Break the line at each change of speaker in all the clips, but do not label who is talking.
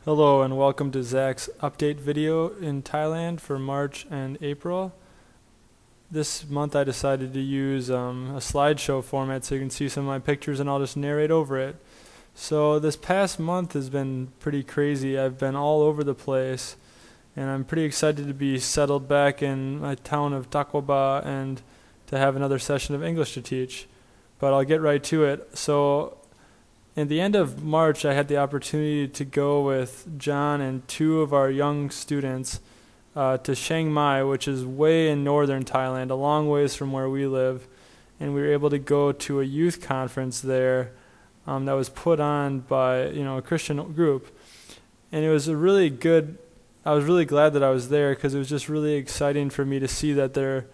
Hello and welcome to Zack's update video in Thailand for March and April. This month I decided to use a slideshow format so you can see some of my pictures and I'll just narrate over it. So this past month has been pretty crazy. I've been all over the place and I'm pretty excited to be settled back in my town of Tacloba and to have another session of English to teach. But I'll get right to it. So at the end of March, I had the opportunity to go with John and two of our young students to Chiang Mai, which is way in northern Thailand, a long ways from where we live. And we were able to go to a youth conference there that was put on by a Christian group. And it was a really good, I was really glad that I was there because it was just really exciting for me to see that there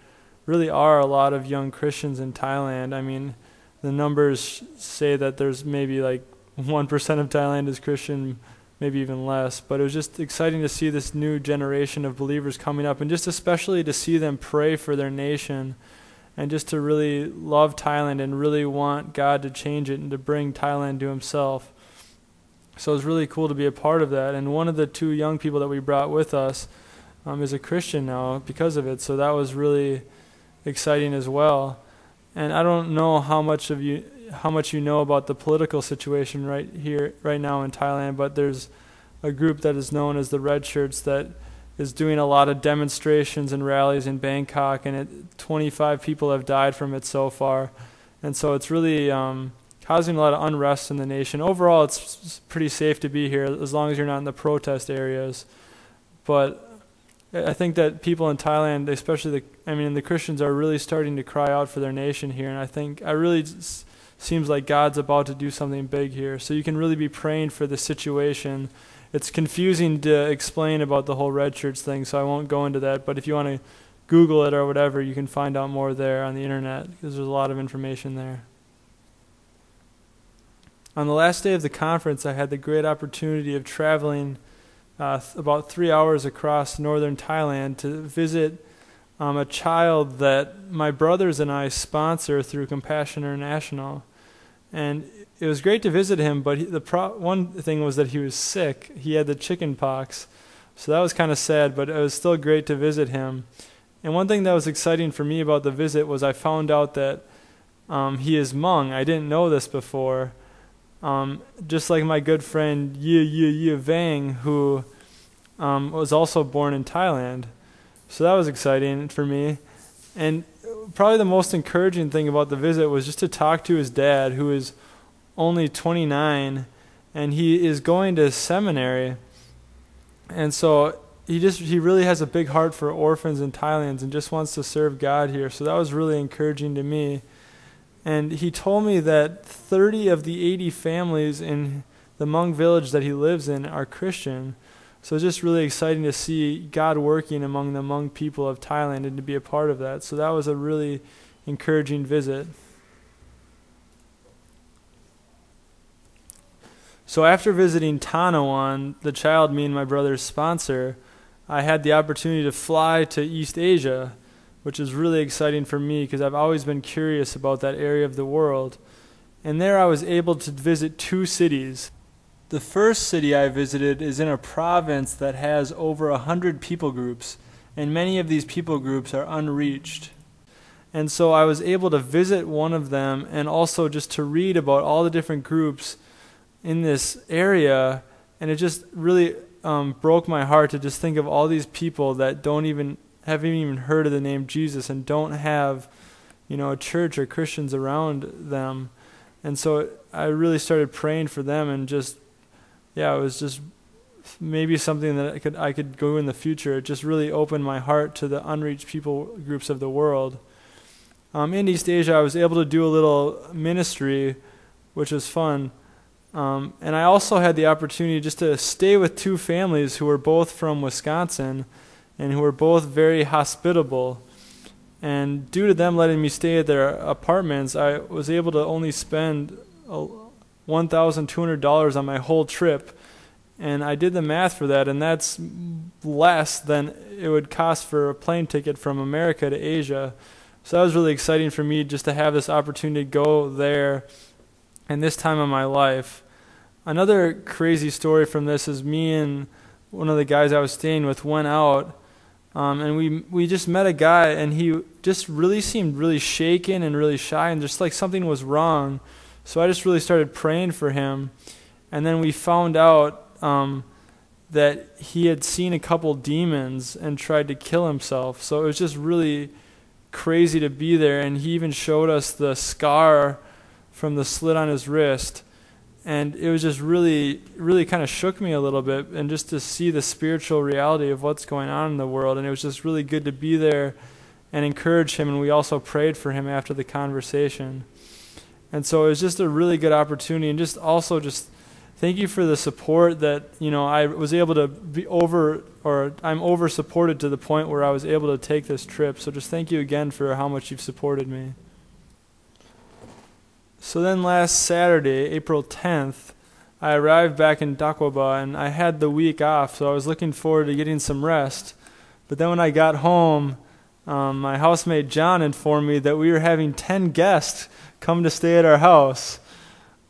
really are a lot of young Christians in Thailand. I mean, the numbers say that there's maybe like 1% of Thailand is Christian, maybe even less. But it was just exciting to see this new generation of believers coming up, and just especially to see them pray for their nation and just to really love Thailand and really want God to change it and to bring Thailand to himself. So it was really cool to be a part of that. And one of the two young people that we brought with us is a Christian now because of it. So that was really exciting as well. And I don't know how much you know about the political situation right now in Thailand, but there's a group that is known as the Red Shirts that is doing a lot of demonstrations and rallies in Bangkok, and 25 people have died from it so far. And so it's really causing a lot of unrest in the nation. Overall, it's pretty safe to be here as long as you're not in the protest areas. But I think that people in Thailand, especially the Christians, are really starting to cry out for their nation here, and I think seems like God's about to do something big here. So you can really be praying for the situation. It's confusing to explain about the whole red shirts thing, so I won't go into that. But if you want to Google it or whatever, you can find out more there on the internet because there's a lot of information there. On the last day of the conference, I had the great opportunity of traveling about 3 hours across northern Thailand to visit a child that my brothers and I sponsor through Compassion International. And it was great to visit him, but one thing was that he was sick. He had the chicken pox. So that was kind of sad, but it was still great to visit him. And one thing that was exciting for me about the visit was I found out that he is Hmong. I didn't know this before. Just like my good friend Yi Vang, who was also born in Thailand. So that was exciting for me. And probably the most encouraging thing about the visit was just to talk to his dad, who is only 29, and he is going to seminary. And so he really has a big heart for orphans in Thailand and just wants to serve God here. So that was really encouraging to me. And he told me that 30 of the 80 families in the Hmong village that he lives in are Christian. So it's just really exciting to see God working among the Hmong people of Thailand and to be a part of that. So that was a really encouraging visit. So after visiting Tanawan, the child me and my brother's sponsor, I had the opportunity to fly to East Asia, which is really exciting for me because I've always been curious about that area of the world. And there I was able to visit two cities. The first city I visited is in a province that has over 100 people groups, and many of these people groups are unreached. And so I was able to visit one of them and also just to read about all the different groups in this area, and it just really broke my heart to just think of all these people that haven't even heard of the name Jesus and don't have a church or Christians around them. And so I really started praying for them, and it was just maybe something that I could go in the future. It just really opened my heart to the unreached people groups of the world. In East Asia, I was able to do a little ministry, which was fun. And I also had the opportunity just to stay with two families who were both from Wisconsin and who were both very hospitable. And due to them letting me stay at their apartments, I was able to only spend $1,200 on my whole trip, and I did the math for that, and that's less than it would cost for a plane ticket from America to Asia. So that was really exciting for me just to have this opportunity to go there in this time of my life. Another crazy story from this is me and one of the guys I was staying with went out, and we just met a guy, and he just really seemed really shaken and really shy, and just like something was wrong. So I just really started praying for him, and then we found out that he had seen a couple demons and tried to kill himself. So it was just really crazy to be there, and he even showed us the scar from the slit on his wrist. And it was just really, really kind of shook me a little bit, and just to see the spiritual reality of what's going on in the world. And it was just really good to be there and encourage him. And we also prayed for him after the conversation. And so it was just a really good opportunity. And just also just thank you for the support that, I was able to I'm over supported to the point where I was able to take this trip. So just thank you again for how much you've supported me. So then last Saturday, April 10th, I arrived back in Dakwaba, and I had the week off, so I was looking forward to getting some rest. But then when I got home, my housemate John informed me that we were having 10 guests come to stay at our house,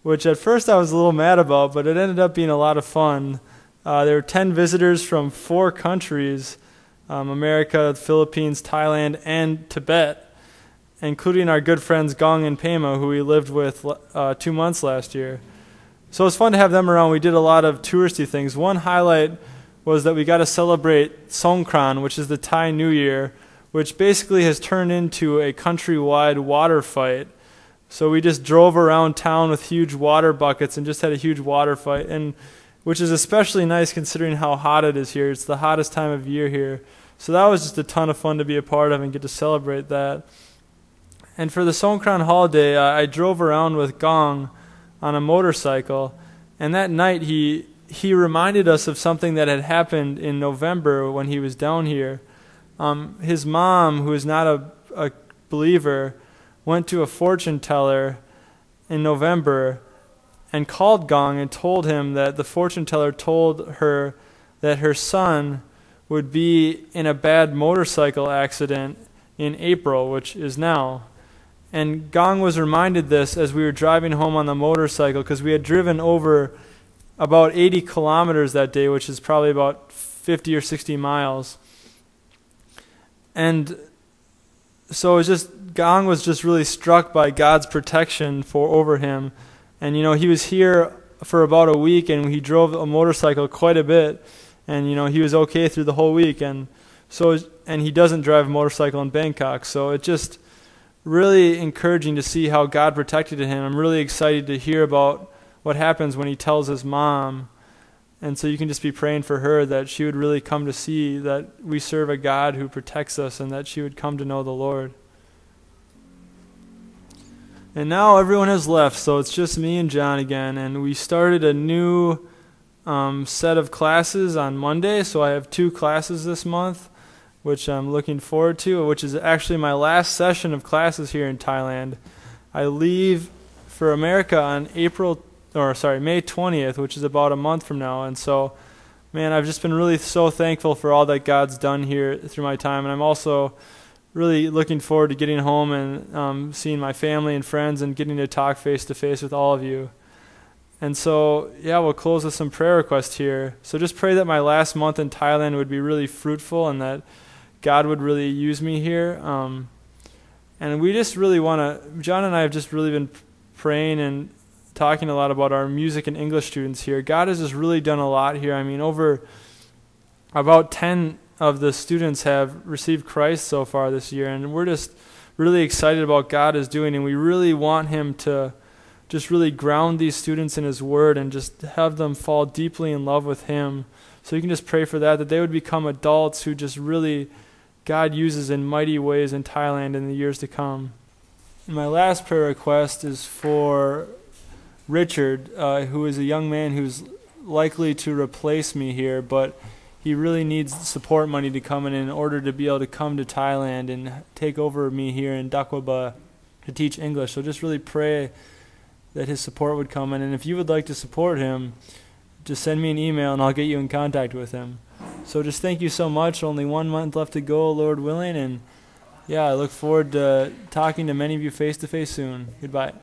which at first I was a little mad about, but it ended up being a lot of fun. There were 10 visitors from 4 countries, America, Philippines, Thailand, and Tibet, including our good friends Gong and Pema, who we lived with 2 months last year. So it was fun to have them around. We did a lot of touristy things. One highlight was that we got to celebrate Songkran, which is the Thai New Year, which basically has turned into a countrywide water fight. So we just drove around town with huge water buckets and just had a huge water fight, and which is especially nice considering how hot it is here. It's the hottest time of year here. So that was just a ton of fun to be a part of and get to celebrate that. And for the Songkran holiday, I drove around with Gong on a motorcycle, and that night he reminded us of something that had happened in November when he was down here. His mom, who is not a believer, went to a fortune teller in November and called Gong and told him that the fortune teller told her that her son would be in a bad motorcycle accident in April, which is now. And Gong was reminded this as we were driving home on the motorcycle, because we had driven over about 80 kilometers that day, which is probably about 50 or 60 miles. And so it was just, Gong was just really struck by God's protection over him. And he was here for about a week, and he drove a motorcycle quite a bit, and he was okay through the whole week. And he doesn't drive a motorcycle in Bangkok, so it just really encouraging to see how God protected him. I'm really excited to hear about what happens when he tells his mom. And so you can just be praying for her, that she would really come to see that we serve a God who protects us, and that she would come to know the Lord. And now everyone has left, so it's just me and John again. And we started a new set of classes on Monday, so I have 2 classes this month, which I'm looking forward to, which is actually my last session of classes here in Thailand. I leave for America on May 20th, which is about a month from now. And so, man, I've just been really so thankful for all that God's done here through my time. And I'm also really looking forward to getting home and seeing my family and friends and getting to talk face-to-face with all of you. And so, we'll close with some prayer requests here. So just pray that my last month in Thailand would be really fruitful, and that God would really use me here. And we just really John and I have just really been praying and talking a lot about our music and English students here. God has just really done a lot here. I mean, over about 10 of the students have received Christ so far this year, and we're just really excited about what God is doing, and we really want him to just really ground these students in his word and just have them fall deeply in love with him. So you can just pray for that they would become adults who just really God uses in mighty ways in Thailand in the years to come. And my last prayer request is for Richard, who is a young man who's likely to replace me here, but he really needs support money to come in order to be able to come to Thailand and take over me here in Dakwaba to teach English. So just really pray that his support would come in. And if you would like to support him, just send me an email and I'll get you in contact with him. So just thank you so much. Only 1 month left to go, Lord willing. And I look forward to talking to many of you face to face soon. Goodbye.